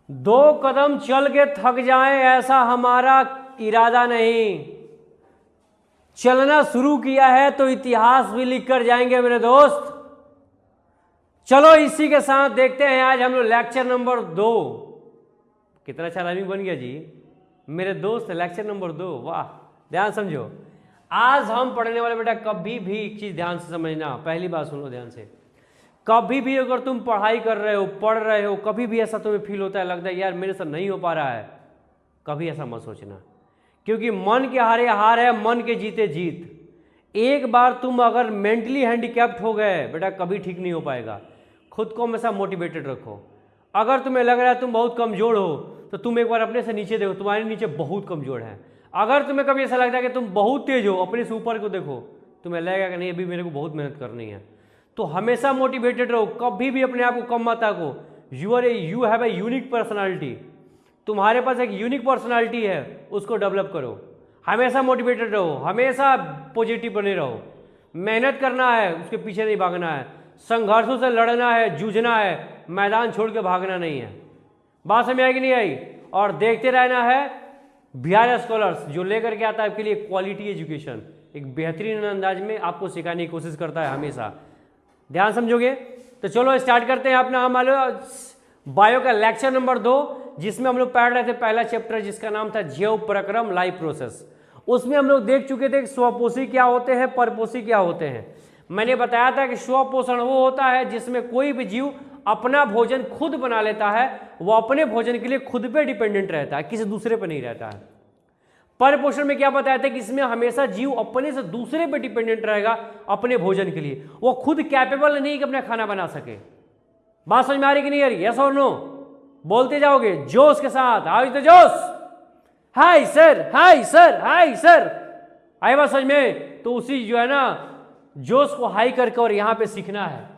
2 कदम चल के थक जाएं ऐसा हमारा इरादा नहीं। चलना शुरू किया है तो इतिहास भी लिख कर जाएंगे मेरे दोस्त। चलो इसी के साथ देखते हैं आज हम लोग लेक्चर नंबर 2। कितना अच्छा राइमिंग बन गया जी मेरे दोस्त, लेक्चर नंबर 2। वाह, ध्यान समझो। आज हम पढ़ने वाले बेटा, कभी भी एक चीज ध्यान से समझना, पहली बात सुनो ध्यान से। कभी भी अगर तुम पढ़ाई कर रहे हो, पढ़ रहे हो, कभी भी ऐसा तुम्हें फील होता है, लगता है यार मेरे से नहीं हो पा रहा है, कभी ऐसा मत सोचना, क्योंकि मन के हारे हार है, मन के जीते जीत। एक बार तुम अगर मेंटली हैंडीकैप्ट हो गए बेटा, कभी ठीक नहीं हो पाएगा। खुद को हमेशा मोटिवेटेड रखो। अगर तुम्हें लग रहा है तुम बहुत कमजोर हो, तो तुम एक बार अपने से नीचे देखो, तुम्हारे नीचे बहुत कमजोर है। अगर तुम्हें कभी ऐसा लगता है कि तुम बहुत तेज हो, अपने से ऊपर को देखो, तुम्हें लगेगा कि नहीं अभी मेरे को बहुत मेहनत करनी है। तो हमेशा मोटिवेटेड रहो, कभी भी अपने आप को कम मत आको। You have a unique personality. तुम्हारे पास एक यूनिक पर्सनालिटी है, उसको डेवलप करो। हमेशा मोटिवेटेड रहो, हमेशा पॉजिटिव बने रहो। मेहनत करना है, उसके पीछे नहीं भागना है। संघर्षों से लड़ना है, जूझना है, मैदान छोड़ के भागना नहीं है। बात समझ आई कि नहीं आई? और देखते रहना है बिहार स्कॉलर्स, जो लेकर के आता है आपके लिए क्वालिटी एजुकेशन, एक बेहतरीन अंदाज में आपको सिखाने की कोशिश करता है हमेशा। ध्यान समझोगे? तो चलो स्टार्ट करते हैं अपना हमारे बायो का लेक्चर नंबर 2, जिसमें हम लोग पढ़ रहे थे पहला चैप्टर, जिसका नाम था जैव प्रक्रम, लाइफ प्रोसेस। उसमें हम लोग देख चुके थे स्वपोषी क्या होते हैं, परपोषी क्या होते हैं। मैंने बताया था कि स्वपोषण वो होता है जिसमें कोई भी जीव अपना भोजन खुद बना लेता है, वो अपने भोजन के लिए खुद पे डिपेंडेंट रहता है, किसी दूसरे पे नहीं रहता है। परपोषण में क्या बताया था कि इसमें हमेशा जीव अपने से दूसरे पे डिपेंडेंट रहेगा अपने भोजन के लिए, वो खुद कैपेबल नहीं कि अपना खाना बना सके। बात समझ में आ रही कि नहीं आ रही? यस और नो? बोलते जाओगे जोश के साथ। हाउ इज द जोश? Hi sir, hi sir, hi sir. आई बात समझ में? तो उसी जो है ना जोश को हाई करके और यहां पे सीखना है।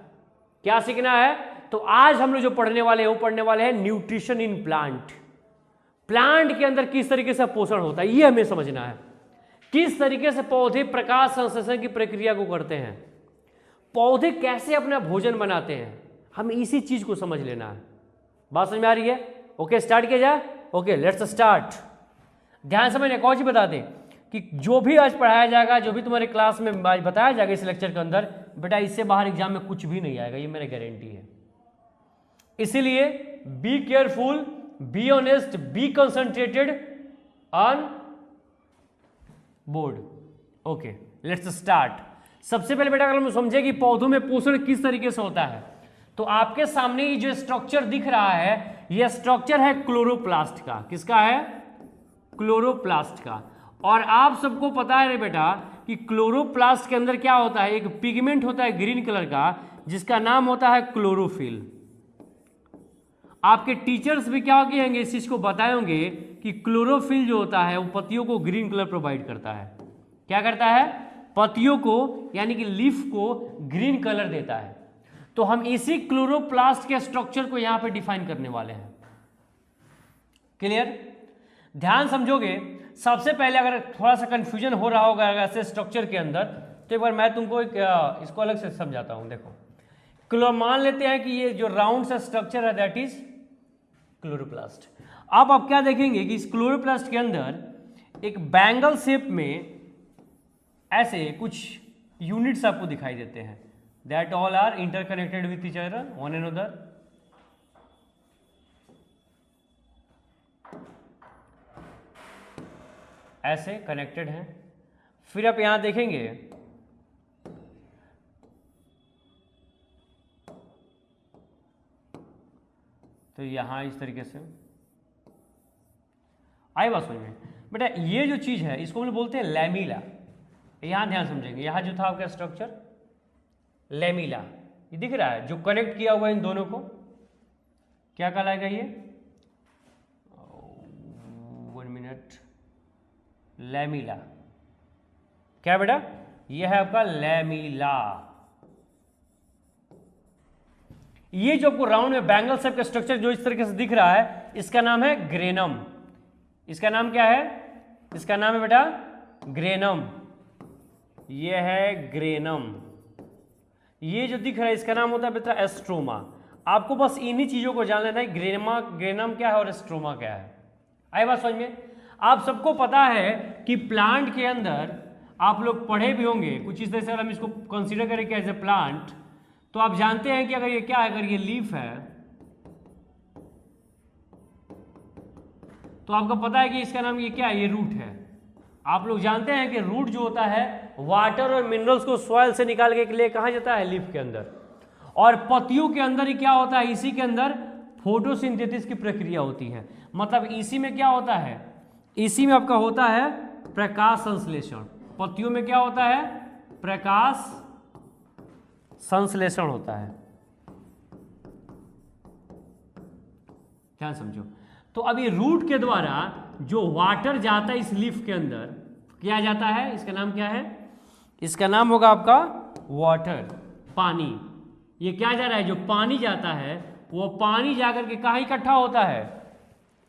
क्या सीखना है? तो आज हम लोग जो पढ़ने वाले हैं वो पढ़ने वाले हैं न्यूट्रिशन इन प्लांट। प्लांट के अंदर किस तरीके से पोषण होता है ये हमें समझना है। किस तरीके से पौधे प्रकाश संश्लेषण की प्रक्रिया को करते हैं, पौधे कैसे अपना भोजन बनाते हैं, हमें इसी चीज को समझ लेना है। बात समझ में आ रही है? ओके, स्टार्ट किया जाए। Okay, let's start. ध्यान से मैंने एक और चीज बता दें कि जो भी आज पढ़ाया जाएगा, जो भी तुम्हारे क्लास में आज बताया जाएगा इस लेक्चर के अंदर, बेटा इससे बाहर एग्जाम में कुछ भी नहीं आएगा, ये मेरी गारंटी है। इसीलिए be careful, be honest, be concentrated on board. Okay, let's start. सबसे पहले बेटा अगर हम समझे कि पौधों में पोषण किस तरीके से होता है, तो आपके सामने ये जो स्ट्रक्चर दिख रहा है, ये स्ट्रक्चर है क्लोरोप्लास्ट का। किसका है? क्लोरोप्लास्ट का। और आप सबको पता है रे बेटा कि क्लोरोप्लास्ट के अंदर क्या होता है, एक पिगमेंट होता है ग्रीन कलर का, जिसका नाम होता है क्लोरोफिल। आपके टीचर्स भी क्या कहेंगे, इस चीज को बताएंगे कि क्लोरोफिल जो होता है वो पत्तियों को ग्रीन कलर प्रोवाइड करता है। क्या करता है? पत्तियों को यानी कि लीफ को ग्रीन कलर देता है। तो हम इसी क्लोरोप्लास्ट के स्ट्रक्चर को यहां पे डिफाइन करने वाले हैं। क्लियर? ध्यान समझोगे। सबसे पहले अगर थोड़ा सा कंफ्यूजन हो रहा होगा ऐसे स्ट्रक्चर के अंदर, तो एक बार मैं तुमको इसको अलग से समझाता हूं। देखो, मान लेते हैं कि ये जो राउंड सा स्ट्रक्चर है दैट इज क्लोरोप्लास्ट। अब आप क्या देखेंगे कि इस क्लोरोप्लास्ट के अंदर एक बैंगल शेप में ऐसे कुछ यूनिट्स आपको दिखाई देते हैं, that all are interconnected with each other, one another. ऐसे कनेक्टेड हैं। फिर आप यहां देखेंगे तो यहां इस तरीके से आई बात समझ में बेटा। ये जो चीज है इसको हम लोग बोलते हैं लैमिला। यहां ध्यान समझेंगे, यहां जो था आपका स्ट्रक्चर लैमिला, ये दिख रहा है जो कनेक्ट किया हुआ इन दोनों को, क्या कहलाएगा ये? 1 मिनट। लैमिला। क्या बेटा? ये है आपका लैमिला। ये जो आपको राउंड में बैंगल शेप का स्ट्रक्चर जो इस तरीके से दिख रहा है, इसका नाम है ग्रेनम। इसका नाम क्या है? इसका नाम है बेटा ग्रेनम। ये है ग्रेनम। ये जो दिख रहा है इसका नाम होता है बेटा एस्ट्रोमा। आपको बस इन्हीं चीजों को जान लेना है, ग्रेनम क्या है और स्ट्रोमा क्या है। आई बात समझ में? आप सबको पता है कि प्लांट के अंदर आप लोग पढ़े भी होंगे कुछ इस तरह से, अगर हम इसको कंसीडर करें कि एज ए प्लांट, तो आप जानते हैं कि अगर ये क्या है, अगर ये लीफ है तो आपको पता है कि इसका नाम ये क्या है, ये रूट है। आप लोग जानते हैं कि रूट जो होता है वाटर और मिनरल्स को सॉइल से निकाल के लिए कहाँ जाता है, लीफ के अंदर। और पत्तियों के अंदर ही क्या होता है, इसी के अंदर फोटोसिंथेसिस की प्रक्रिया होती है। मतलब इसी में क्या होता है, इसी में आपका होता है प्रकाश संश्लेषण। पत्तियों में क्या होता है, प्रकाश संश्लेषण होता है। ध्यान समझो। तो अभी रूट के द्वारा जो वाटर जाता है इस लीफ के अंदर, क्या जाता है, इसका नाम क्या है, इसका नाम होगा आपका वाटर, पानी। ये क्या जा रहा है, जो पानी जाता है वो पानी जाकर के कहाँ इकट्ठा होता है,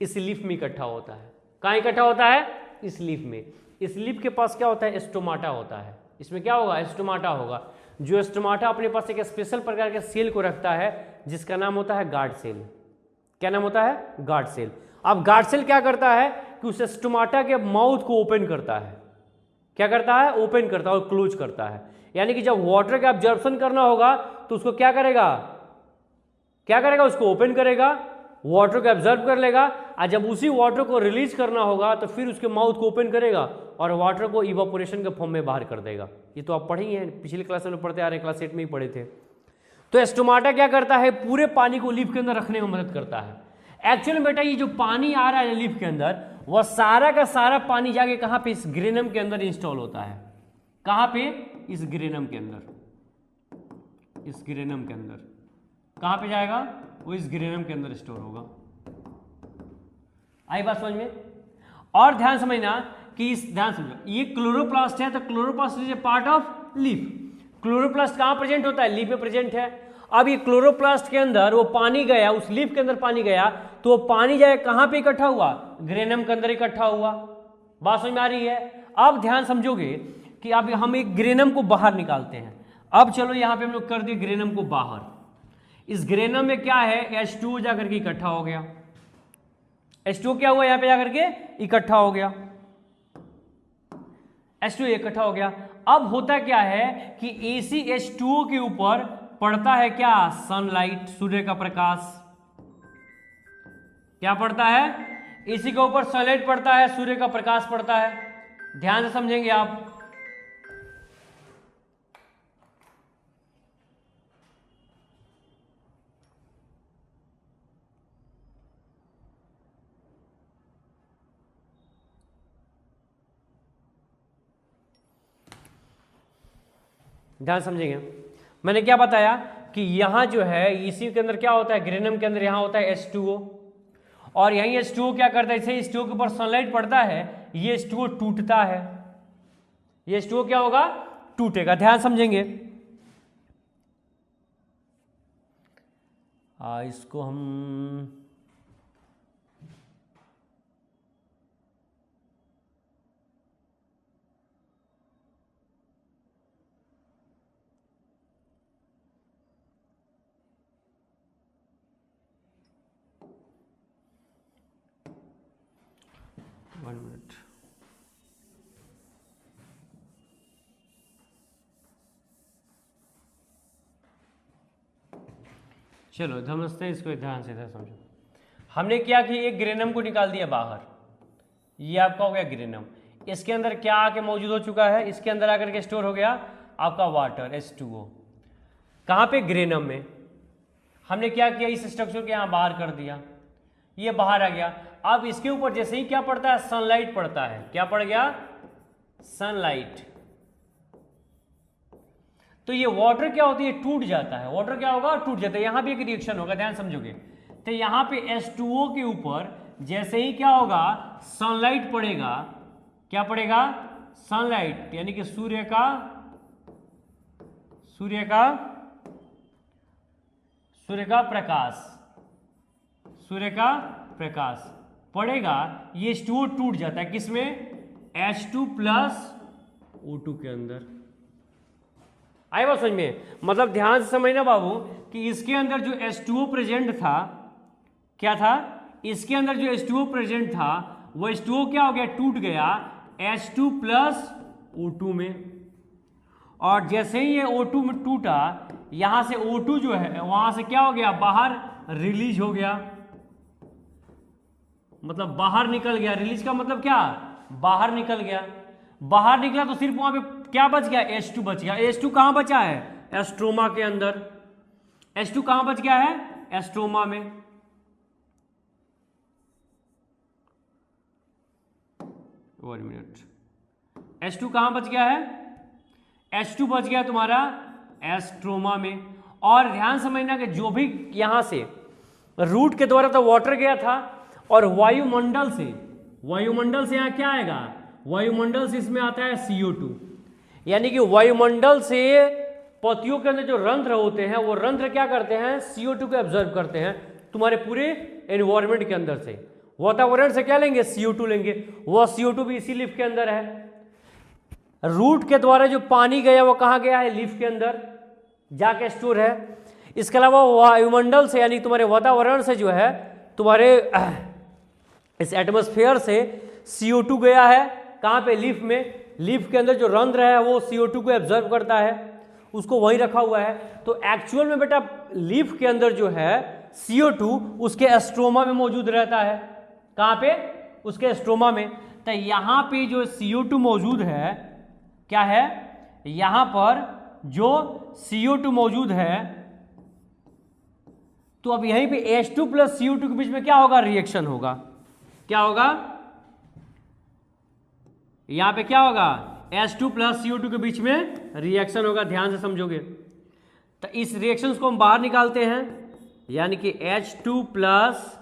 इस लीफ में इकट्ठा होता है। कहाँ इकट्ठा होता है, इस लीफ में। इस लीफ के पास क्या होता है, स्टोमाटा होता है। इसमें क्या होगा, स्टोमाटा होगा। जो स्टोमाटा अपने पास एक स्पेशल प्रकार के सेल को रखता है जिसका नाम होता है गार्ड सेल। क्या नाम होता है, गार्ड सेल। अब गार्ड सेल क्या करता है कि उस स्टोमाटा के माउथ को ओपन करता है। क्या करता है, ओपन करता है और क्लोज करता है। यानी कि जब वाटर का एब्जॉर्प्शन करना होगा तो उसको क्या करेगा, क्या करेगा, उसको ओपन करेगा, वाटर को एब्जॉर्ब कर लेगा, और जब उसी वाटर को रिलीज करना होगा तो फिर उसके माउथ को ओपन करेगा और वाटर को इवापोरेशन के फॉर्म में बाहर कर देगा। ये तो आप पढ़े ही हैं, पिछले क्लास में पढ़ते आ रहे हैं, क्लास 8 में ही पढ़े थे। तो स्टोमाटा क्या करता है, पूरे पानी को लीफ के अंदर रखने में मदद करता है। एक्चुअली बेटा ये जो पानी आ रहा है लीफ के अंदर, वह सारा का सारा पानी जाके कहाँ पे, इस ग्रेनम के अंदर इंस्टॉल होता है। कहाँ पे, इस ग्रेनम के अंदर। इस ग्रेनम के अंदर कहाँ पे जाएगा, वो इस ग्रेनम के अंदर स्टोर होगा। आई बात समझ में? और ध्यान समझना कि इस, ध्यान समझो, ये क्लोरोप्लास्ट है, तो chloroplast is a part of leaf. Chloroplast कहाँ प्रेजेंट होता है, लीफ में प्रेजेंट है। अब ये क्लोरोप्लास्ट के अंदर वो पानी गया, उस लीफ के अंदर पानी गया, तो वो पानी जाए कहाँ पे इकट्ठा हुआ, ग्रेनम के अंदर इकट्ठा हुआ। बात समझ में आ रही है? अब ध्यान समझोगे कि अब हम एक ग्रेनम को बाहर निकालते हैं। अब चलो यहाँ पे हम लोग कर दिए ग्रेनम को बाहर। इस ग्रेनम में क्या है, H2O जाकर के इकट्ठा हो गया। H2O क्या हुआ, यहाँ पे जाकर के इकट्ठा हो गया, H2O इकट्ठा हो गया। अब होता क्या है कि इसी H2O के ऊपर पड़ता है क्या, सनलाइट, सूर्य का प्रकाश। क्या पड़ता है, इसी के ऊपर सनलाइट पड़ता है, सूर्य का प्रकाश पड़ता है। ध्यान से समझेंगे आप। ध्यान समझेंगे। मैंने क्या बताया कि यहां जो है इसी के अंदर क्या होता है, ग्रेनम के अंदर यहां होता है H2O, और यहीं H2O क्या करता है, इसे H2O के ऊपर सनलाइट पड़ता है, ये H2O टूटता है। ये H2O क्या होगा, टूटेगा। ध्यान समझेंगे। इसको हम वन मिनट, चलो समझते हैं इसको, ध्यान से समझो। हमने क्या कि एक ग्रेनम को निकाल दिया बाहर, ये आपका हो गया ग्रेनम। इसके अंदर क्या आके मौजूद हो चुका है, इसके अंदर आकर के स्टोर हो गया आपका वाटर H2O। कहाँ पे, ग्रेनम में। हमने क्या किया, इस स्ट्रक्चर को यहाँ बाहर कर दिया, ये बाहर आ गया। अब इसके ऊपर जैसे ही क्या पड़ता है, सनलाइट पड़ता है। क्या पड़ गया, सनलाइट। तो ये वाटर क्या होती है, टूट जाता है। वाटर क्या होगा, टूट जाता है। यहां भी एक रिएक्शन होगा, ध्यान समझोगे। तो यहां पे H2O के ऊपर जैसे ही क्या होगा, सनलाइट पड़ेगा। क्या पड़ेगा, सनलाइट, यानी कि सूर्य का प्रकाश पड़ेगा, ये H2O टूट जाता है। किसमें, H2 प्लस O2 के अंदर। आई बात समझ में? मतलब ध्यान से समझना बाबू कि इसके अंदर जो H2O प्रेजेंट था, क्या था, इसके अंदर जो H2O प्रेजेंट था वो H2O क्या हो गया, टूट गया H2 प्लस O2 में, और जैसे ही ये O2 में टूटा यहां से O2 जो है वहां से क्या हो गया, बाहर रिलीज हो गया, मतलब बाहर निकल गया। रिलीज का मतलब क्या, बाहर निकल गया। बाहर निकला तो सिर्फ वहां पे क्या बच गया, H2 बच गया। H2 कहां बचा है, एस्ट्रोमा के अंदर। H2 कहां बच गया है, एस्ट्रोमा में। वन मिनट, H2 कहां बच गया है, H2 बच गया तुम्हारा एस्ट्रोमा में। और ध्यान समझना कि जो भी यहां से रूट के द्वारा तो वाटर गया था, और वायुमंडल से यहां क्या आएगा, वायुमंडल से इसमें आता है CO2, यानी कि वायुमंडल से पत्तियों के अंदर जो रंध्र होते हैं वो रंध्र क्या करते हैं, CO2 को एब्जॉर्ब करते हैं तुम्हारे पूरे एनवायरनमेंट के अंदर से। वातावरण से क्या लेंगे, CO2 लेंगे। वह CO2 भी इसी लीफ के अंदर है। रूट के द्वारा जो पानी गया वो कहाँ गया है, लीफ के अंदर जाके स्टोर है। इसके अलावा वायुमंडल से यानी तुम्हारे वातावरण से जो है तुम्हारे इस एटमॉस्फेयर से CO2 गया है कहाँ पे, लीफ में। लीफ के अंदर जो रंध्र है वो CO2 को एब्जॉर्ब करता है, उसको वहीं रखा हुआ है। तो एक्चुअल में बेटा लीफ के अंदर जो है CO2 उसके एस्ट्रोमा में मौजूद रहता है। कहाँ पे, उसके एस्ट्रोमा में। तो यहाँ पे जो CO2 मौजूद है, क्या है, यहाँ पर जो CO2 मौजूद है, तो अब यहीं पे H2 प्लस CO2 के बीच में क्या होगा, रिएक्शन होगा। क्या होगा, यहां पे क्या होगा, H2 प्लस CO2 के बीच में रिएक्शन होगा। ध्यान से समझोगे तो इस रिएक्शन को हम बाहर निकालते हैं, यानी कि H2 प्लस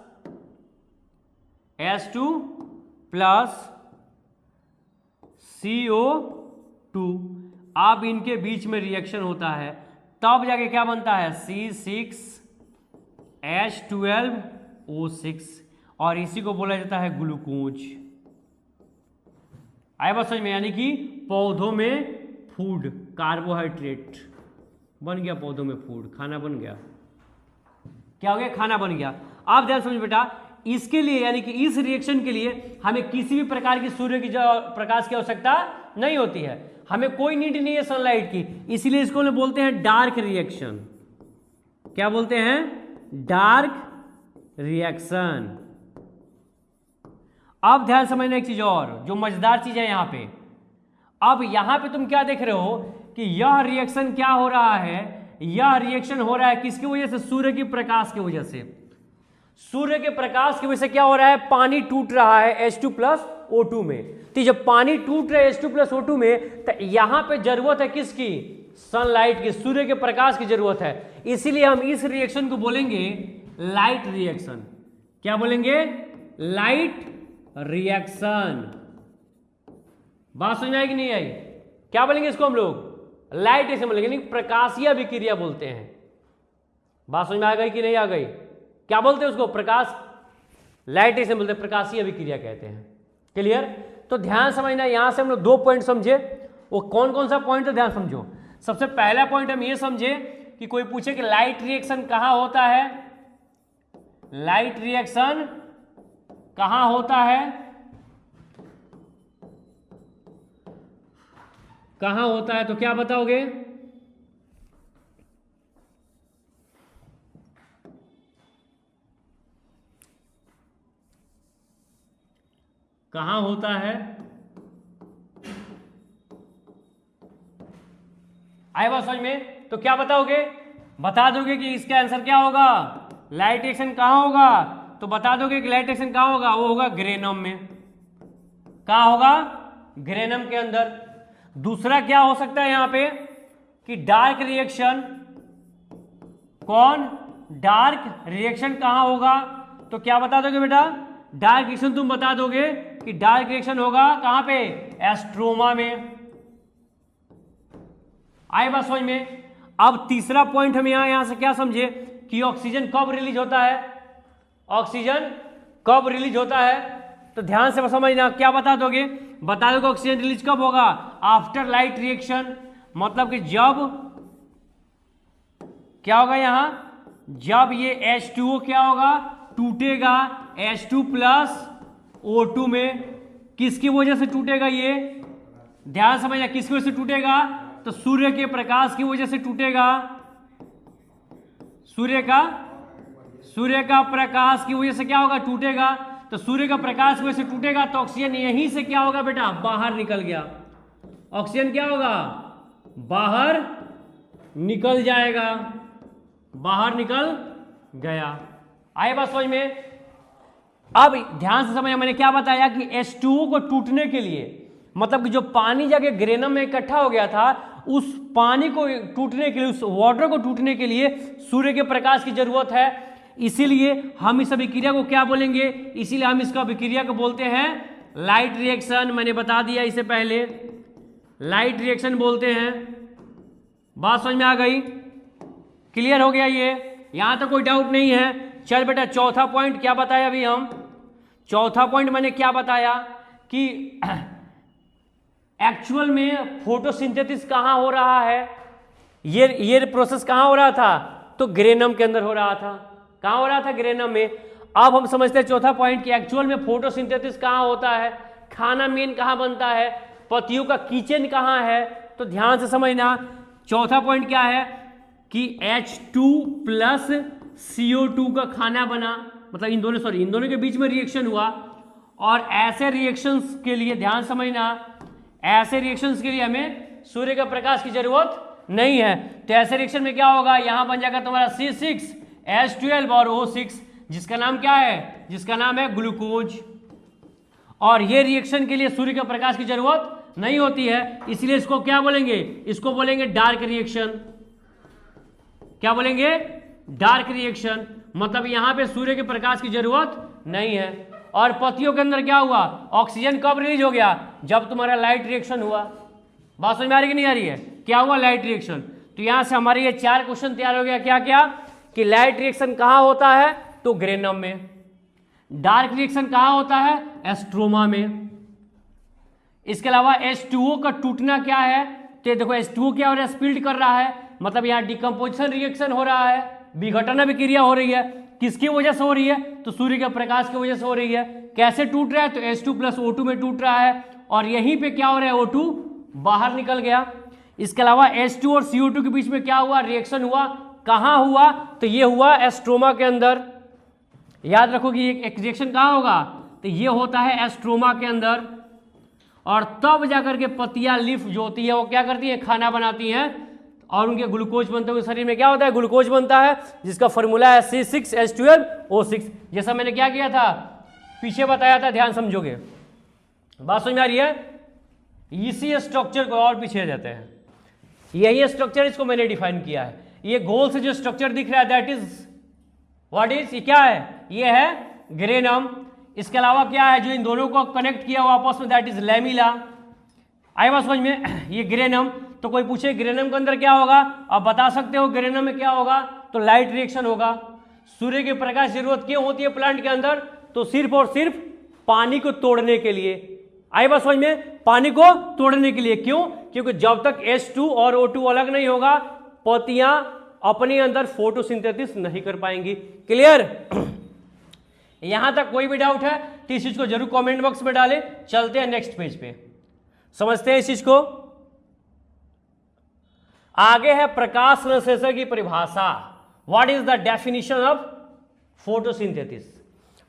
CO2, अब इनके बीच में रिएक्शन होता है, तब जाके क्या बनता है, C6H12O6, और इसी को बोला जाता है ग्लूकोज। आए बात समझ में? यानी कि पौधों में फूड, कार्बोहाइड्रेट बन गया, पौधों में फूड, खाना बन गया। क्या हो गया, खाना बन गया। आप ध्यान समझ बेटा, इसके लिए यानी कि इस रिएक्शन के लिए हमें किसी भी प्रकार की सूर्य की प्रकाश की आवश्यकता नहीं होती है, हमें कोई नीड नहीं है सनलाइट की, इसीलिए इसको हम बोलते हैं डार्क रिएक्शन। क्या बोलते हैं, डार्क रिएक्शन। अब ध्यान समझना एक चीज और, जो मजेदार चीज है यहां पे। अब यहां पे तुम क्या देख रहे हो कि यह रिएक्शन क्या हो रहा है, यह रिएक्शन हो रहा है किसकी वजह से, सूर्य की प्रकाश की वजह से। सूर्य के प्रकाश की वजह से क्या हो रहा है, पानी टूट रहा है H2 प्लस O2 में। तो जब पानी टूट रहा है H2 प्लस O2 में, तो यहां पे जरूरत है किसकी, सनलाइट की, सूर्य के प्रकाश की जरूरत है। इसीलिए हम इस रिएक्शन को बोलेंगे लाइट रिएक्शन। क्या बोलेंगे, लाइट रिएक्शन। बात समझ में आई कि नहीं आई? क्या बोलेंगे इसको हम लोग, लाइट रिएक्शन बोलेंगे, यानी प्रकाशीय अभिक्रिया बोलते हैं। बात समझ में आ गई कि नहीं आ गई? क्या बोलते हैं उसको, प्रकाश, लाइट रिएक्शन बोलते हैं, प्रकाशीय अभिक्रिया कहते हैं। क्लियर? तो ध्यान समझना, यहां से हम लोग 2 पॉइंट समझे। वो कौन कौन सा पॉइंट है, ध्यान समझो। सबसे पहला पॉइंट हम ये समझे कि कोई पूछे कि लाइट रिएक्शन कहां होता है, लाइट रिएक्शन कहां होता है, कहां होता है, तो क्या बताओगे, कहां होता है? आए बात समझ में? तो क्या बताओगे, बता दोगे कि इसका आंसर क्या होगा, लाइट रिएक्शन कहां होगा, तो बता दोगे कि लाइट रिएक्शन कहां होगा, वो होगा ग्रेनम में। कहां होगा, ग्रेनम के अंदर। दूसरा क्या हो सकता है यहां पे कि डार्क रिएक्शन, कौन, डार्क रिएक्शन कहां होगा, तो क्या बता दोगे बेटा, डार्क रिएक्शन तुम बता दोगे कि डार्क रिएक्शन होगा कहां पे, एस्ट्रोमा में। आए बात समझ में? अब तीसरा पॉइंट हम यहां से क्या समझे कि ऑक्सीजन कब रिलीज होता है, ऑक्सीजन कब रिलीज होता है, तो ध्यान से समझना, क्या बता दोगे, बता दोगे ऑक्सीजन रिलीज कब होगा, आफ्टर लाइट रिएक्शन। मतलब कि जब क्या होगा यहां, जब ये H2O क्या होगा, टूटेगा H2 प्लस O2 में, किसकी वजह से टूटेगा, ये ध्यान समझना, किसकी वजह से टूटेगा, तो सूर्य के प्रकाश की वजह से टूटेगा, सूर्य का प्रकाश की वजह से क्या होगा, टूटेगा। तो सूर्य का प्रकाश की वजह से टूटेगा तो ऑक्सीजन यहीं से क्या होगा बेटा, बाहर निकल गया, ऑक्सीजन क्या होगा, बाहर निकल जाएगा, बाहर निकल गया। आए बात समझ में। अब ध्यान से समझना, मैंने क्या बताया कि H2O को टूटने के लिए, मतलब कि जो पानी जाके ग्रेनम में इकट्ठा हो गया था, उस पानी को टूटने के लिए, उस वाटर को टूटने के लिए सूर्य के प्रकाश की जरूरत है। इसीलिए हम इस अभिक्रिया को क्या बोलेंगे, इसीलिए हम इसका अभिक्रिया को बोलते हैं लाइट रिएक्शन। मैंने बता दिया इसे पहले, लाइट रिएक्शन बोलते हैं। बात समझ में आ गई, क्लियर हो गया ये, यहां तो कोई डाउट नहीं है। चल बेटा चौथा पॉइंट क्या बताया अभी हम, चौथा पॉइंट मैंने क्या बताया कि एक्चुअल में फोटोसिंथेसिस कहां हो रहा है, ये प्रोसेस कहां हो रहा था, तो ग्रेनम के अंदर हो रहा था। कहां हो रहा था, ग्रेनम में। अब हम समझते हैं चौथा पॉइंट कि एक्चुअल में फोटोसिंथेसिस कहां होता है, खाना मेन कहां बनता है, पत्तियों का किचन कहां है। तो ध्यान से समझना, चौथा पॉइंट क्या है कि H2 प्लस CO2 का खाना बना, मतलब इन दोनों के बीच में रिएक्शन हुआ। और ऐसे रिएक्शंस के लिए ध्यान समझना, ऐसे रिएक्शंस के लिए हमें सूर्य का प्रकाश की जरूरत नहीं है। तो ऐसे रिएक्शन में क्या होगा, यहां बन जाएगा तुम्हारा C6H12 और O6, जिसका नाम क्या है, जिसका नाम है ग्लूकोज। और ये रिएक्शन के लिए सूर्य का प्रकाश की जरूरत नहीं होती है, इसलिए इसको क्या बोलेंगे, इसको बोलेंगे डार्क रिएक्शन। क्या बोलेंगे, डार्क रिएक्शन। मतलब यहां पे सूर्य के प्रकाश की जरूरत नहीं है। और पत्तियों के अंदर क्या हुआ, ऑक्सीजन कब रिलीज हो गया, जब तुम्हारा लाइट रिएक्शन हुआ। बात समझ में आ रही कि नहीं आ रही है, क्या हुआ, लाइट रिएक्शन। तो यहां से हमारे ये 4 क्वेश्चन तैयार हो गया। क्या क्या, कि लाइट रिएक्शन कहां होता है, तो ग्रेनम में। डार्क रिएक्शन कहां होता है, एस्ट्रोमा में। इसके अलावा H2O का टूटना क्या है, तो देखो H2O क्या हो रहा है, स्पिल्ड कर रहा है, मतलब यहाँ डिकम्पोजिशन रिएक्शन हो रहा है, विघटन अभिक्रिया हो रही है। किसकी वजह से हो रही है, तो सूर्य के प्रकाश की वजह से हो रही है। कैसे टूट रहा है, तो H2 प्लस O2 में टूट रहा है, और यहीं पे क्या हो रहा है, O2 बाहर निकल गया। इसके अलावा H2 और CO2 के बीच में क्या हुआ, रिएक्शन हुआ। कहाँ हुआ, तो ये हुआ एस्ट्रोमा के अंदर। याद रखो कि एक रिएक्शन कहाँ होगा, तो ये होता है एस्ट्रोमा के अंदर। और तब जाकर के पत्तियां, लीफ जो होती है वो क्या करती है, खाना बनाती हैं, और उनके ग्लूकोज बनते हुए शरीर में क्या होता है, ग्लूकोज बनता है, जिसका फॉर्मूला है C6H12O6। जैसा मैंने क्या किया था, पीछे बताया था, ध्यान समझोगे। बात समझ में आ रही है। इसी स्ट्रक्चर को और पीछे जाते हैं, यही स्ट्रक्चर, इसको मैंने डिफाइन किया है। ये गोल से जो स्ट्रक्चर दिख रहा है, दैट इज व्हाट इज, ये क्या है, ये है ग्रेनम। इसके अलावा क्या है जो इन दोनों को कनेक्ट किया हुआ आपस में, दैट इज लैमिला। आई बात समझ में, ये ग्रेनम। तो कोई पूछे ग्रेनम के अंदर क्या होगा, आप बता सकते हो ग्रेनम में क्या होगा, तो लाइट रिएक्शन होगा। सूर्य के प्रकाश जरूरत क्यों होती है प्लांट के अंदर, तो सिर्फ और सिर्फ पानी को तोड़ने के लिए। आई बात समझ में, पानी को तोड़ने के लिए। क्यों, क्योंकि जब तक H2 और O2 अलग नहीं होगा, पत्तियां अपने अंदर फोटोसिंथेसिस नहीं कर पाएंगी। क्लियर, यहां तक कोई भी डाउट है तो इस चीज को जरूर कमेंट बॉक्स में डालें। चलते हैं नेक्स्ट पेज पे, समझते हैं इस चीज को। आगे है प्रकाश संश्लेषण की परिभाषा। What is the definition of photosynthesis.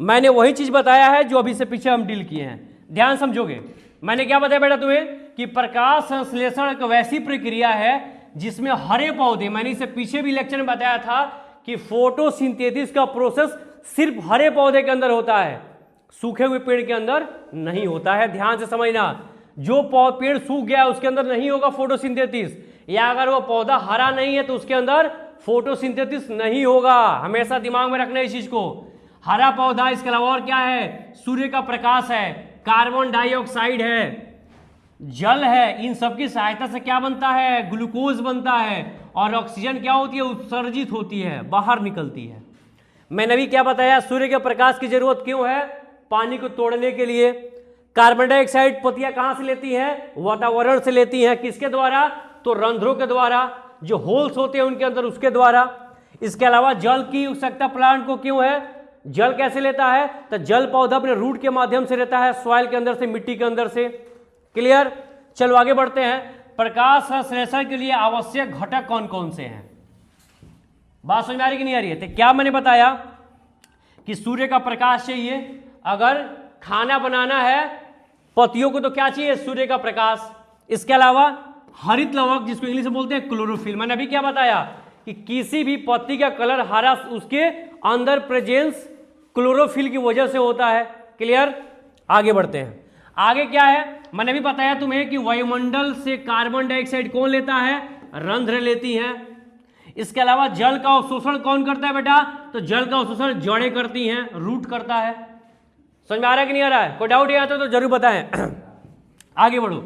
मैंने वही चीज बताया है जो अभी से पीछे हम डील किए हैं, ध्यान समझोगे। मैंने क्या बताया बेटा तुम्हें, कि प्रकाश संश्लेषण एक वैसी प्रक्रिया है जिसमें हरे पौधे, मैंने इसे पीछे भी लेक्चर में बताया था कि फोटोसिंथेसिस का प्रोसेस सिर्फ हरे पौधे के अंदर होता है, सूखे हुए पेड़ के अंदर नहीं होता है। ध्यान से समझना, जो पेड़ सूख गया है उसके अंदर नहीं होगा फोटोसिंथेसिस, या अगर वो पौधा हरा नहीं है तो उसके अंदर फोटोसिंथेसिस नहीं होगा। हमेशा दिमाग में रखना इस चीज को। हरा पौधा, इसके अलावा और क्या है, सूर्य का प्रकाश है, कार्बन डाइऑक्साइड है, जल है, इन सब की सहायता से क्या बनता है, ग्लूकोज बनता है, और ऑक्सीजन क्या होती है, उत्सर्जित होती है, बाहर निकलती है। मैंने अभी क्या बताया, सूर्य के प्रकाश की जरूरत क्यों है, पानी को तोड़ने के लिए। कार्बन डाइऑक्साइड पत्तियां कहां से लेती हैं, वातावरण से लेती हैं। किसके द्वारा, तो रंध्रों के द्वारा, जो होल्स होते हैं उनके अंदर, उसके द्वारा। इसके अलावा जल की आवश्यकता प्लांट को क्यों है? जल कैसे लेता है? तो जल पौधा अपने रूट के माध्यम से लेता है, सॉइल के अंदर से, मिट्टी के अंदर से। क्लियर? चलो आगे बढ़ते हैं। प्रकाश संश्लेषण के लिए आवश्यक घटक कौन कौन से हैं? बात समझ में आ रही कि नहीं आ रही है? तो क्या मैंने बताया कि सूर्य का प्रकाश चाहिए, अगर खाना बनाना है पत्तियों को तो क्या चाहिए? सूर्य का प्रकाश। इसके अलावा हरित लवक जिसको इंग्लिश में बोलते हैं क्लोरोफिल। मैंने अभी क्या बताया कि किसी भी पत्ती का कलर हरा उसके अंदर प्रेजेंस क्लोरोफिल की वजह से होता है। क्लियर? आगे बढ़ते हैं। आगे क्या है? मैंने भी बताया तुम्हें कि वायुमंडल से कार्बन डाइऑक्साइड कौन लेता है? रंध्र लेती हैं। इसके अलावा जल का अवशोषण कौन करता है बेटा? तो जल का अवशोषण जड़ें करती हैं, रूट करता है। समझ में आ रहा है कि नहीं आ रहा है? कोई डाउट आता तो जरूर बताएं। आगे बढ़ो।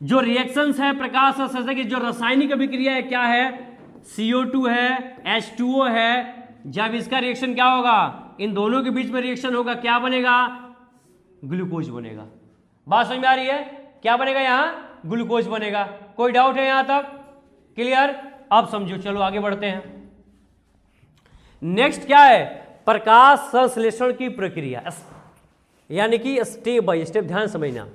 जो रिएक्शंस है प्रकाश संश्लेषण की, जो रासायनिक अभिक्रिया है, क्या है? CO2 है, H2O है। जब इसका रिएक्शन क्या होगा? इन दोनों के बीच में रिएक्शन होगा, क्या बनेगा? ग्लूकोज बनेगा। बात समझ में आ रही है? क्या बनेगा? यहां ग्लूकोज बनेगा। कोई डाउट है यहां तक? क्लियर? अब समझो, चलो आगे बढ़ते हैं। नेक्स्ट क्या है? प्रकाश संश्लेषण की प्रक्रिया, यानी कि स्टेप बाय स्टेप ध्यान समझना।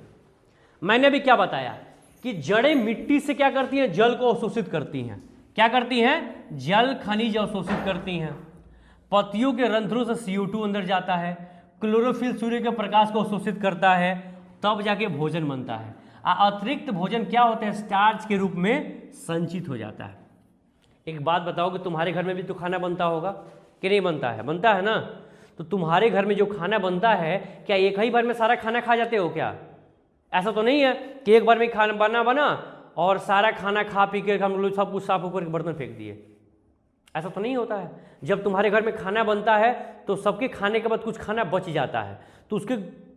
मैंने भी क्या बताया कि जड़ें मिट्टी से क्या करती हैं? जल को अवशोषित करती हैं। क्या करती हैं? जल खनिज अवशोषित करती हैं। पत्तियों के रंध्रों से CO2 अंदर जाता है, क्लोरोफिल सूर्य के प्रकाश को अवशोषित करता है, तब जाके भोजन बनता है। अतिरिक्त भोजन क्या होता है? स्टार्च के रूप में संचित हो जाता है। एक बात बताओ कि तुम्हारे घर में भी तो खाना बनता होगा कि नहीं बनता है? बनता है ना? तो तुम्हारे घर में जो खाना बनता है, क्या एक ही बार में सारा खाना खा जाते हो क्या? ऐसा तो नहीं है कि एक बार में खाना बना और सारा खाना खा पी के हम लोग सब कुछ साफ ऊपर बर्तन फेंक दिए। ऐसा तो नहीं होता है। जब तुम्हारे घर में खाना बनता है तो सबके खाने के बाद कुछ खाना बच जाता है, तो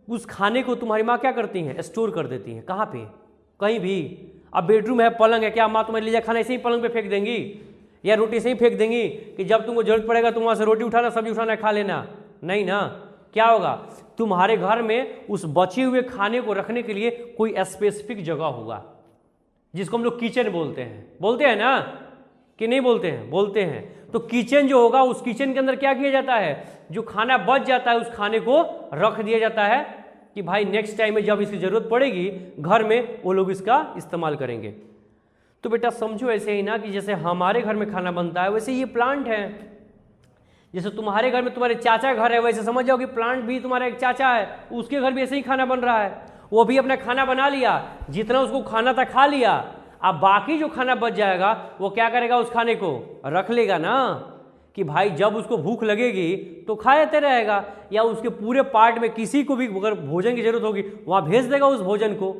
उस खाने को तुम्हारी माँ क्या करती हैं? स्टोर कर देती हैं। कहाँ पे? कहीं भी। अब बेडरूम है, पलंग है, क्या माँ तुम्हारे लिए खाना ऐसे ही पलंग पे फेंक देंगी या रोटी से ही फेंक देंगी कि जब तुमको जरूरत पड़ेगा तुम वहाँ से रोटी उठाना, सब्जी उठाना, खा लेना? नहीं ना। क्या होगा? तुम्हारे घर में उस बचे हुए खाने को रखने के लिए कोई स्पेसिफिक जगह होगा, जिसको हम लोग किचन बोलते हैं ना कि नहीं बोलते हैं? बोलते हैं। तो किचन जो होगा, उस किचन के अंदर क्या किया जाता है? जो खाना बच जाता है उस खाने को रख दिया जाता है कि भाई नेक्स्ट टाइम में जब इसकी जरूरत पड़ेगी घर में, वो लोग इसका इस्तेमाल करेंगे। तो बेटा समझो ऐसे ही ना कि जैसे हमारे घर में खाना बनता है वैसे ये प्लांट है। जैसे तुम्हारे घर में तुम्हारे चाचा घर है, वैसे समझ जाओ कि प्लांट भी तुम्हारा एक चाचा है, उसके घर भी ऐसे ही खाना बन रहा है। वो भी अपना खाना बना लिया, जितना उसको खाना था खा लिया। अब बाकी जो खाना बच जाएगा वो क्या करेगा? उस खाने को रख लेगा ना कि भाई जब उसको भूख लगेगी तो खाते रहेगा, या उसके पूरे पार्ट में किसी को भी अगर भोजन की जरूरत होगी वहां भेज देगा उस भोजन को।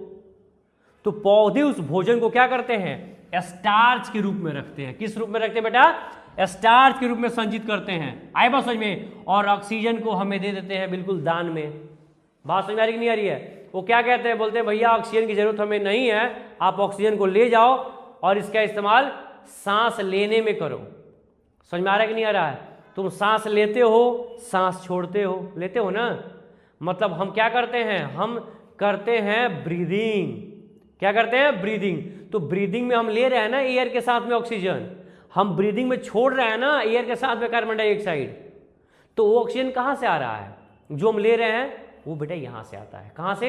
तो पौधे उस भोजन को क्या करते हैं? स्टार्च के रूप में रखते हैं। किस रूप में रखते हैं बेटा? स्टार्च के रूप में संचित करते हैं। आए बात समझ में? और ऑक्सीजन को हमें दे देते हैं बिल्कुल दान में। बात समझ में आ रही कि नहीं आ रही है? वो क्या कहते हैं? बोलते हैं भैया ऑक्सीजन की जरूरत हमें नहीं है, आप ऑक्सीजन को ले जाओ और इसका इस्तेमाल सांस लेने में करो। समझ में आ रहा है कि नहीं आ रहा है? तुम सांस लेते हो, सांस छोड़ते हो, लेते हो ना? मतलब हम क्या करते हैं? हम करते हैं ब्रीदिंग। क्या करते हैं? ब्रीदिंग। तो ब्रीदिंग में हम ले रहे हैं ना एयर के साथ में ऑक्सीजन, हम ब्रीदिंग में छोड़ रहे हैं ना एयर के साथ में कार्बन डाइऑक्साइड। तो वो ऑक्सीजन कहाँ से आ रहा है? जो हम ले रहे हैं वो बेटा यहाँ से आता है। कहाँ से?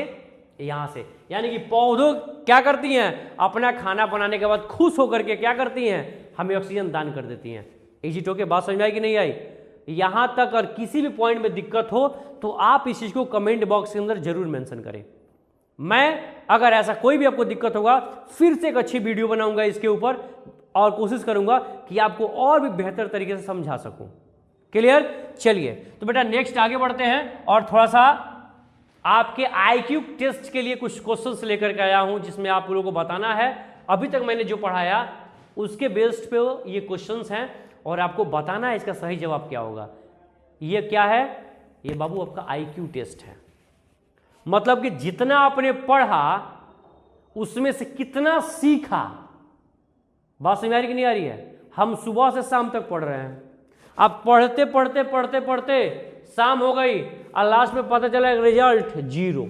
यहाँ से। यानी कि पौधों क्या करती हैं? अपना खाना बनाने के बाद खुश होकर के क्या करती हैं? हमें ऑक्सीजन दान कर देती हैं। इसी टोके बात समझ में आई कि नहीं आई? यहाँ तक अगर किसी भी पॉइंट में दिक्कत हो तो आप इस चीज़ को कमेंट बॉक्स के अंदर जरूर मेंशन करें। मैं अगर ऐसा कोई भी आपको दिक्कत होगा फिर से एक अच्छी वीडियो बनाऊंगा इसके ऊपर और कोशिश करूंगा कि आपको और भी बेहतर तरीके से समझा सकूं। क्लियर? चलिए तो बेटा नेक्स्ट आगे बढ़ते हैं और थोड़ा सा आपके IQ टेस्ट के लिए कुछ क्वेश्चंस लेकर के आया हूं जिसमें आप लोगों को बताना है अभी तक मैंने जो पढ़ाया उसके बेस्ड पे ये क्वेश्चंस हैं और आपको बताना है इसका सही जवाब क्या होगा। ये क्या है? ये बाबू आपका IQ टेस्ट है। मतलब कि जितना आपने पढ़ा उसमें से कितना सीखा। बात समझ आ रही कि नहीं आ रही है? हम सुबह से शाम तक पढ़ रहे हैं, अब पढ़ते पढ़ते पढ़ते पढ़ते शाम हो गई और लास्ट में पता चला रिजल्ट 0।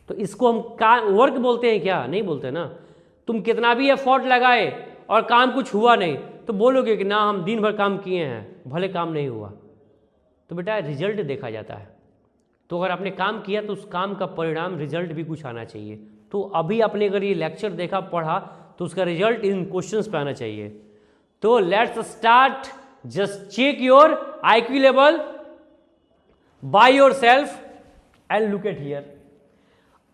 तो इसको हम वर्क बोलते हैं क्या? नहीं बोलते ना। तुम कितना भी एफर्ट लगाए और काम कुछ हुआ नहीं तो बोलोगे कि ना हम दिन भर काम किए हैं, भले काम नहीं हुआ। तो बेटा रिजल्ट देखा जाता है, तो अगर आपने काम किया तो उस काम का परिणाम रिजल्ट भी कुछ आना चाहिए। तो अभी आपने अगर ये लेक्चर देखा पढ़ा तो उसका रिजल्ट इन क्वेश्चंस पे आना चाहिए। तो let's start, just check your IQ level by yourself and look at here.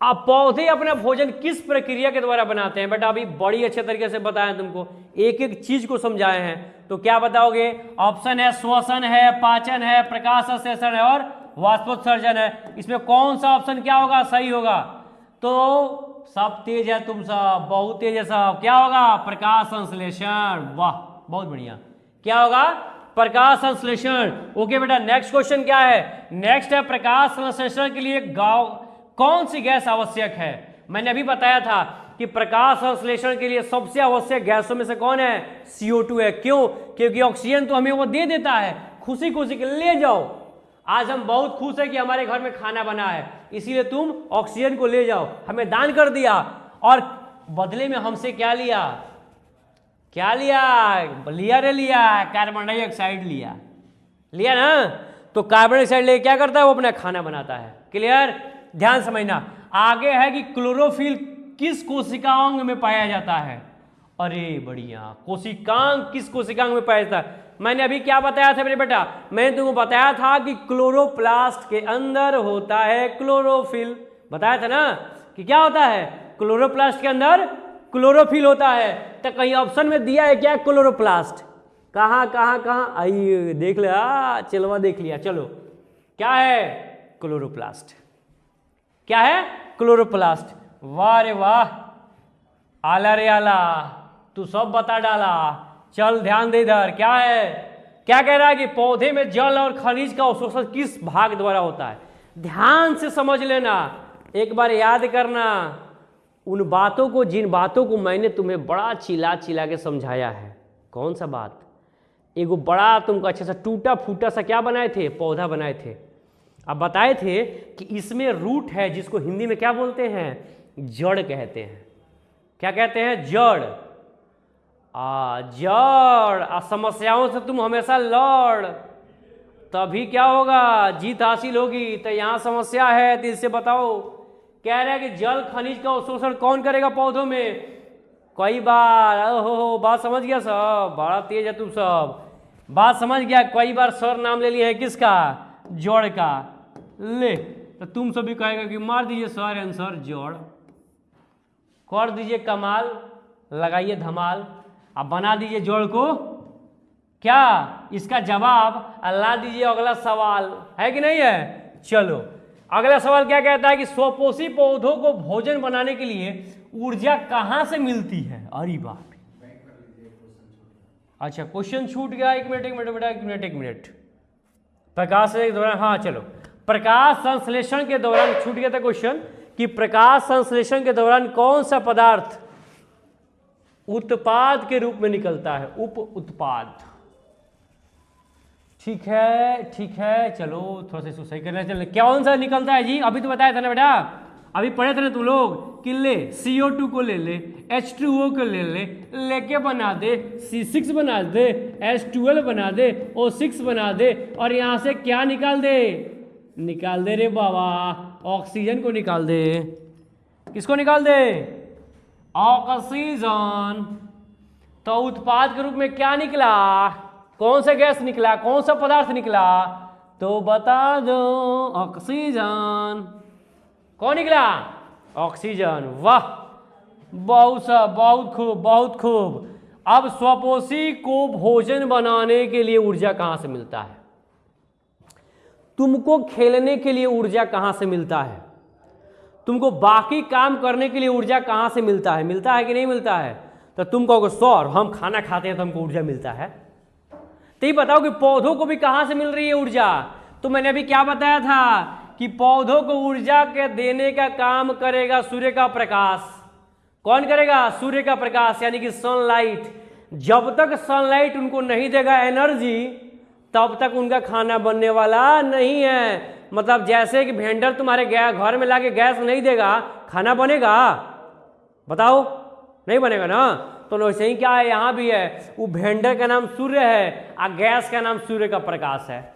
अब पौधे अपना भोजन किस प्रक्रिया के द्वारा बनाते हैं? बेटा अभी बड़ी अच्छे तरीके से बताया तुमको, एक एक चीज को समझाए हैं। तो क्या बताओगे? ऑप्शन है श्वसन है, पाचन है, प्रकाश संश्लेषण है और वाष्पोत्सर्जन है। इसमें कौन सा ऑप्शन क्या होगा? सही होगा। तो सब तेज है, तुम सब बहुत तेज है सब। क्या होगा? प्रकाश संश्लेषण। वाह बहुत बढ़िया। क्या होगा? प्रकाश संश्लेषण। ओके बेटा नेक्स्ट क्वेश्चन क्या है? नेक्स्ट है प्रकाश संश्लेषण के लिए कौन सी गैस आवश्यक है? मैंने अभी बताया था कि प्रकाश संश्लेषण के लिए सबसे आवश्यक गैसों में से कौन है? CO2 है। क्यों? क्योंकि ऑक्सीजन तो हमें वो दे देता है, खुशी खुशी के ले जाओ। आज हम बहुत खुश है कि हमारे घर में खाना बना है, इसीलिए तुम ऑक्सीजन को ले जाओ, हमें दान कर दिया। और बदले में हमसे क्या लिया? क्या लिया? लिया रे लिया, कार्बन डाइऑक्साइड लिया। लिया ना? तो कार्बन डाइऑक्साइड लेके क्या करता है? वो अपना खाना बनाता है। क्लियर? ध्यान समझना। आगे है कि क्लोरोफिल किस कोशिकांग में पाया जाता है? अरे बढ़िया, कोशिकांग किस कोशिकांग में पाया जाता है? मैंने अभी क्या बताया था मेरे बेटा? मैंने तुमको बताया था कि क्लोरोप्लास्ट के अंदर होता है क्लोरोफिल। बताया था ना कि क्या होता है? क्लोरोप्लास्ट के अंदर क्लोरोफिल होता है। तो कहीं ऑप्शन में दिया है क्या क्लोरोप्लास्ट? कहाँ कहाँ कहाँ? आइए देख लिया, चलवा देख लिया। चलो क्या है? क्लोरोप्लास्ट। क्या है? क्लोरोप्लास्ट। वाह रे वाह, आला रे आला, तू सब बता डाला। चल ध्यान दे इधर। क्या है? क्या कह रहा है कि पौधे में जल और खनिज का अवशोषण किस भाग द्वारा होता है? ध्यान से समझ लेना, एक बार याद करना उन बातों को, जिन बातों को मैंने तुम्हें बड़ा चिल्ला चिल्ला के समझाया है। कौन सा बात? एगो बड़ा तुमको अच्छा सा टूटा फूटा सा क्या बनाए थे? पौधा बनाए थे। अब बताए थे कि इसमें रूट है, जिसको हिंदी में क्या बोलते हैं? जड़ कहते हैं। क्या कहते हैं? जड़। जड़। समस्याओं से तुम हमेशा लड़, तभी क्या होगा? जीत हासिल होगी। तो यहाँ समस्या है, तो इससे बताओ। कह रहा है कि जल खनिज का अवशोषण कौन करेगा पौधों में? कई बार ओहो बात समझ गया सब, बड़ा तेज है तुम सब, बात समझ गया। कई बार सर नाम ले लिए है किसका? जड़ का। ले तो तुम सब भी कहेगा कि मार दीजिए सर आंसर जड़, कर दीजिए कमाल, लगाइए धमाल, अब बना दीजिए जोड़ को क्या इसका जवाब ला दीजिए। अगला सवाल है कि नहीं है? चलो अगला सवाल क्या कहता है कि स्वपोषी पौधों को भोजन बनाने के लिए ऊर्जा कहां से मिलती है? अरे बाप, अच्छा क्वेश्चन छूट गया। एक मिनट बेटा, एक मिनट। प्रकाश के दौरान, हाँ चलो, प्रकाश संश्लेषण के दौरान छूट गया था क्वेश्चन कि प्रकाश संश्लेषण के दौरान कौन सा पदार्थ उत्पाद के रूप में निकलता है? उप उत्पाद। ठीक है, चलो थोड़ा सा इसको सही करना। चलो कौन सा निकलता है जी? अभी तो बताया था ना बेटा, अभी पढ़े थे ना तुम लोग कि ले CO2 को ले ले, H2O को ले ले, लेके बना दे C6 बना दे, H12 बना दे, O6 बना दे, और यहां से क्या निकाल दे रे बाबा, ऑक्सीजन को निकाल दे। किसको निकाल दे? ऑक्सीजन। तो उत्पाद के रूप में क्या निकला? कौन सा गैस निकला? कौन सा पदार्थ निकला? तो बता दो। ऑक्सीजन। कौन निकला? ऑक्सीजन। वाह, बहुत खूब। अब स्वपोषी को भोजन बनाने के लिए ऊर्जा कहां से मिलता है? तुमको खेलने के लिए ऊर्जा कहां से मिलता है? तुमको बाकी काम करने के लिए ऊर्जा कहां से मिलता है? मिलता है कि नहीं मिलता है? तो तुम कहोगे सर हम खाना खाते हैं तो हमको ऊर्जा मिलता है। तो ये बताओ कि पौधों को भी कहां से मिल रही है ऊर्जा? तो मैंने अभी क्या बताया था कि पौधों को ऊर्जा के देने का काम करेगा सूर्य का प्रकाश। कौन करेगा? सूर्य का प्रकाश, यानी कि सनलाइट। जब तक सनलाइट उनको नहीं देगा एनर्जी, तब तक उनका खाना बनने वाला नहीं है। मतलब जैसे कि वेंडर तुम्हारे घर में लाके गैस नहीं देगा, खाना बनेगा? बताओ, नहीं बनेगा ना। तो वैसे ही क्या है, यहाँ भी है, वो भेंडर का नाम सूर्य है और गैस का नाम सूर्य का प्रकाश है।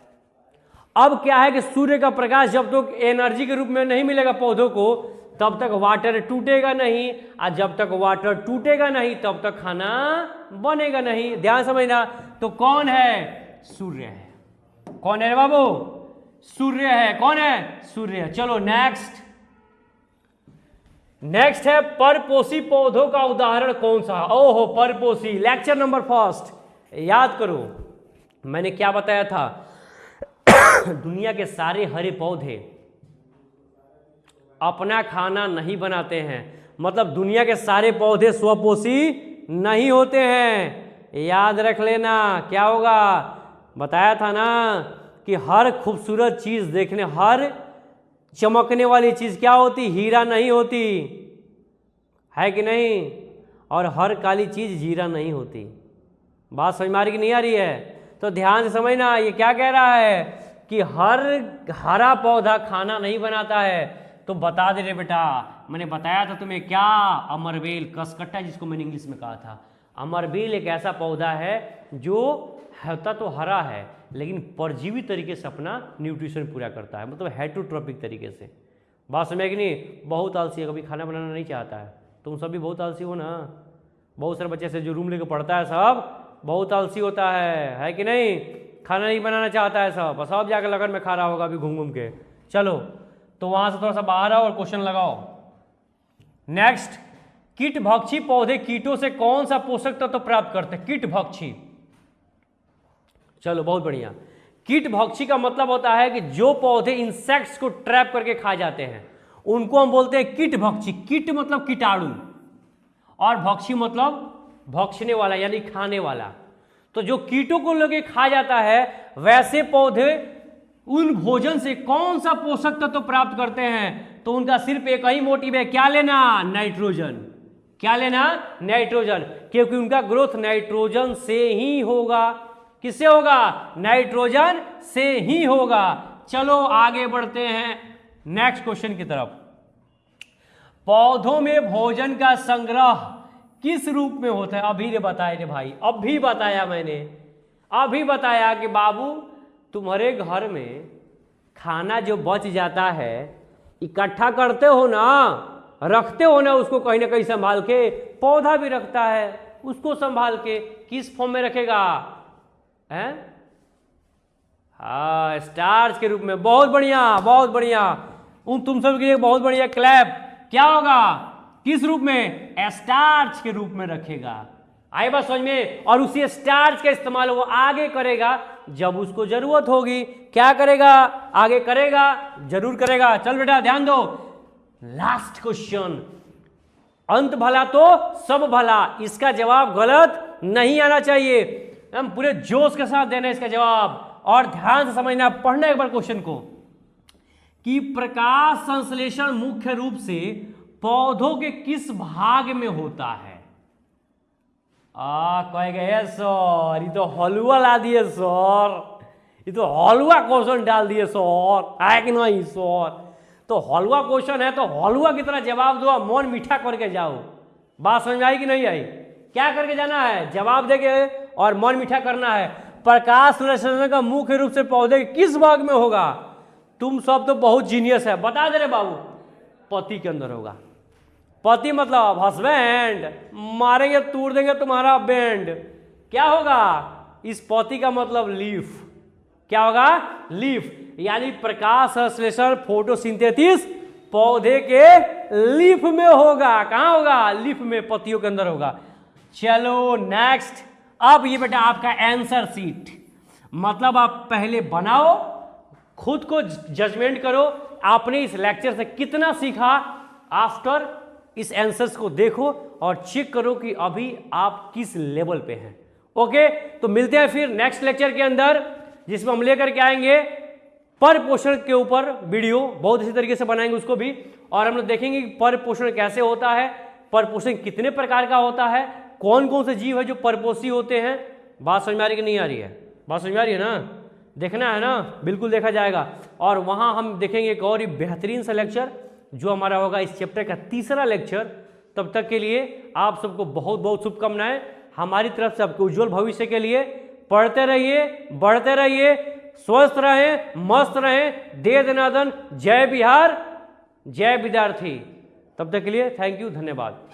अब क्या है कि सूर्य का प्रकाश जब तक एनर्जी के रूप में नहीं मिलेगा पौधों को, तब तक वाटर टूटेगा नहीं, और जब तक वाटर टूटेगा नहीं तब तक खाना बनेगा नहीं। ध्यान समझना। तो कौन है? सूर्य है। कौन है रे बाबू? सूर्य है। कौन है? सूर्य है। चलो नेक्स्ट है परपोषी पौधों का उदाहरण कौन सा? ओहो, परपोषी। लेक्चर नंबर फर्स्ट याद करो, मैंने क्या बताया था? दुनिया के सारे हरे पौधे अपना खाना नहीं बनाते हैं, मतलब दुनिया के सारे पौधे स्वपोषी नहीं होते हैं। याद रख लेना। क्या होगा? बताया था ना कि हर खूबसूरत चीज़ देखने, हर चमकने वाली चीज़ क्या होती? हीरा नहीं होती, है कि नहीं? और हर काली चीज़ जीरा नहीं होती। बात समझ में आ रही कि नहीं आ रही है? तो ध्यान से समझना। ये क्या कह रहा है कि हर हरा पौधा खाना नहीं बनाता है। तो बता दे रे बेटा, मैंने बताया था तुम्हें क्या? अमरबेल, कसकट्टा जिसको मैंने इंग्लिश में कहा था। अमरबेल एक ऐसा पौधा है जो होता तो हरा है लेकिन परजीवी तरीके से अपना न्यूट्रिशन पूरा करता है, मतलब हेटरोट्रॉपिक तरीके से। बात समझ कि नहीं? बहुत आलसी है, कभी खाना बनाना नहीं चाहता है। तुम सब भी बहुत आलसी हो ना। बहुत सारे बच्चे से जो रूम लेके पढ़ता है सब बहुत आलसी होता है कि नहीं? खाना नहीं बनाना चाहता है सब, बस अब जाकर लगन में खा रहा होगा अभी घूम घूम के। चलो तो वहां से थोड़ा सा बाहर आओ और क्वेश्चन लगाओ। नेक्स्ट, कीट भक्षी पौधे कीटों से कौन सा पोषक तत्व प्राप्त करते हैं? कीट भक्षी। चलो बहुत बढ़िया। कीट भक्षी का मतलब होता है कि जो पौधे इंसेक्ट्स को ट्रैप करके खा जाते हैं उनको हम बोलते हैं कीट भक्षी। कीट मतलब कीटाणु और भक्षी मतलब भक्षने वाला यानी खाने वाला। तो जो कीटों को लेके खा जाता है वैसे पौधे उन भोजन से कौन सा पोषक तत्व प्राप्त करते हैं? तो उनका सिर्फ एक ही मोटिव है, क्या लेना? नाइट्रोजन। क्या लेना? नाइट्रोजन। क्योंकि उनका ग्रोथ नाइट्रोजन से ही होगा। किससे होगा? नाइट्रोजन से ही होगा। चलो आगे बढ़ते हैं नेक्स्ट क्वेश्चन की तरफ। पौधों में भोजन का संग्रह किस रूप में होता है? अभी रे बताए रे भाई, अभी बताया मैंने, अभी बताया कि बाबू तुम्हारे घर में खाना जो बच जाता है इकट्ठा करते हो ना, रखते हो ना उसको कहीं ना कहीं संभाल के। पौधा भी रखता है उसको संभाल के। किस फॉर्म में रखेगा? हैं? हाँ, स्टार्च के रूप में। बहुत बढ़िया, बहुत बढ़िया। तुम सब के लिए बहुत बढ़िया क्लैप। क्या होगा? किस रूप में? स्टार्च के रूप में रखेगा। आई बात समझ में? और उसी स्टार्च का इस्तेमाल वो आगे करेगा जब उसको जरूरत होगी। क्या करेगा? आगे करेगा, जरूर करेगा। चल बेटा ध्यान दो। लास्ट क्वेश्चन, अंत भला तो सब भला, इसका जवाब गलत नहीं आना चाहिए। हम पूरे जोश के साथ देना इसका जवाब और ध्यान से समझना। पढ़ना एक बार क्वेश्चन को कि प्रकाश संश्लेषण मुख्य रूप से पौधों के किस भाग में होता है? कह गए सर ये तो हलवा ला दिए सर, ये तो हलवा क्वेश्चन डाल दिए सर, है कि नहीं सर? तो हलवा क्वेश्चन है तो हलवा की तरह जवाब दो, मन मीठा करके जाओ। बात समझ आई कि नहीं आई? क्या करके जाना है? जवाब देके और मन मीठा करना है। प्रकाश संश्लेषण का मुख्य रूप से पौधे किस भाग में होगा? तुम सब तो बहुत जीनियस है, बता दे रहे बाबू। पत्ती के अंदर होगा। पति मतलब हस्बैंड, मारेंगे तोड़ देंगे तुम्हारा बैंड। क्या होगा? इस पति का मतलब लीफ। क्या होगा? लीफ। यानी प्रकाश संश्लेषण फोटोसिंथेसिस पौधे के लीफ में होगा। कहां होगा? लीफ में, पत्तियों के अंदर होगा। चलो नेक्स्ट। अब ये बेटा आपका आंसर शीट, मतलब आप पहले बनाओ, खुद को जजमेंट करो आपने इस लेक्चर से कितना सीखा। आफ्टर इस आंसर्स को देखो और चेक करो कि अभी आप किस लेवल पे हैं। ओके, तो मिलते हैं फिर नेक्स्ट लेक्चर के अंदर, जिसमें हम लेकर के आएंगे पर पोषण के ऊपर वीडियो, बहुत अच्छी तरीके से बनाएंगे उसको भी। और हम लोग देखेंगे कि पर पोषण कैसे होता है, पर पोषण कितने प्रकार का होता है, कौन कौन से जीव है जो परपोषी होते हैं। बात समझ में आ रही कि नहीं आ रही है? बात समझ में आ रही है ना? देखना है ना? बिल्कुल देखा जाएगा। और वहाँ हम देखेंगे एक और ही बेहतरीन सा लेक्चर जो हमारा होगा इस चैप्टर का तीसरा लेक्चर। तब तक के लिए आप सबको बहुत बहुत शुभकामनाएं हमारी तरफ से। आपके उज्जवल भविष्य के लिए पढ़ते रहिए, बढ़ते रहिए, स्वस्थ रहें, मस्त रहें। दे दनादन। जय बिहार, जय विद्यार्थी। तब तक के लिए थैंक यू, धन्यवाद।